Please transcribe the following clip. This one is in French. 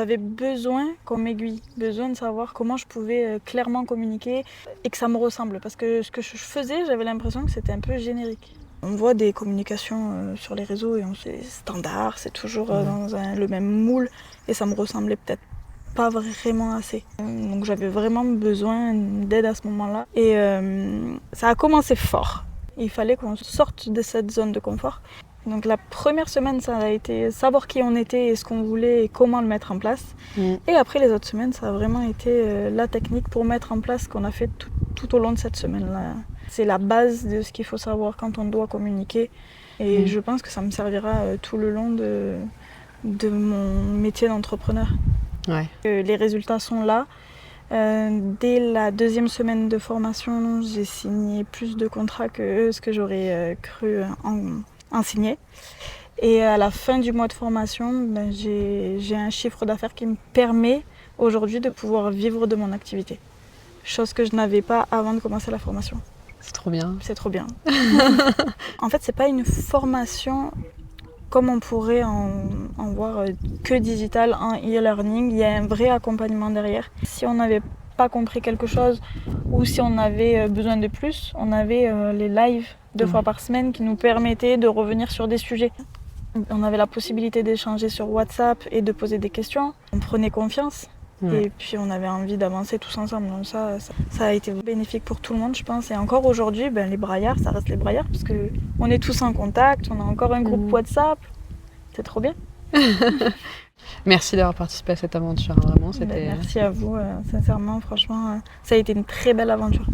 J'avais besoin qu'on m'aiguille, besoin de savoir comment je pouvais clairement communiquer et que ça me ressemble. Parce que ce que je faisais, j'avais l'impression que c'était un peu générique. On voit des communications sur les réseaux et c'est standard, c'est toujours dans le même moule et ça me ressemblait peut-être pas vraiment assez. Donc j'avais vraiment besoin d'aide à ce moment-là. Et ça a commencé fort. Il fallait qu'on sorte de cette zone de confort. Donc la première semaine, ça a été savoir qui on était et ce qu'on voulait et comment le mettre en place. Et après les autres semaines, ça a vraiment été la technique pour mettre en place ce qu'on a fait tout au long de cette semaine-là. C'est la base de ce qu'il faut savoir quand on doit communiquer. Et je pense que ça me servira tout le long de mon métier d'entrepreneur. Ouais. Les résultats sont là. Dès la deuxième semaine de formation, j'ai signé plus de contrats que ce que j'aurais cru en signer. Et à la fin du mois de formation, j'ai un chiffre d'affaires qui me permet aujourd'hui de pouvoir vivre de mon activité. Chose que je n'avais pas avant de commencer la formation. C'est trop bien. C'est trop bien. En fait, c'est pas une formation comme on pourrait en voir que digital, en e-learning. Il y a un vrai accompagnement derrière. Si on n'avait pas compris quelque chose ou si on avait besoin de plus, on avait les lives 2 fois par semaine qui nous permettaient de revenir sur des sujets. On avait la possibilité d'échanger sur WhatsApp et de poser des questions. On prenait confiance. Et puis on avait envie d'avancer tous ensemble. Donc ça a été bénéfique pour tout le monde, je pense. Et encore aujourd'hui, les braillards, ça reste les braillards parce qu'on est tous en contact, on a encore un groupe WhatsApp. C'est trop bien. Merci d'avoir participé à cette aventure. Vraiment, c'était... Merci à vous, sincèrement, franchement, ça a été une très belle aventure.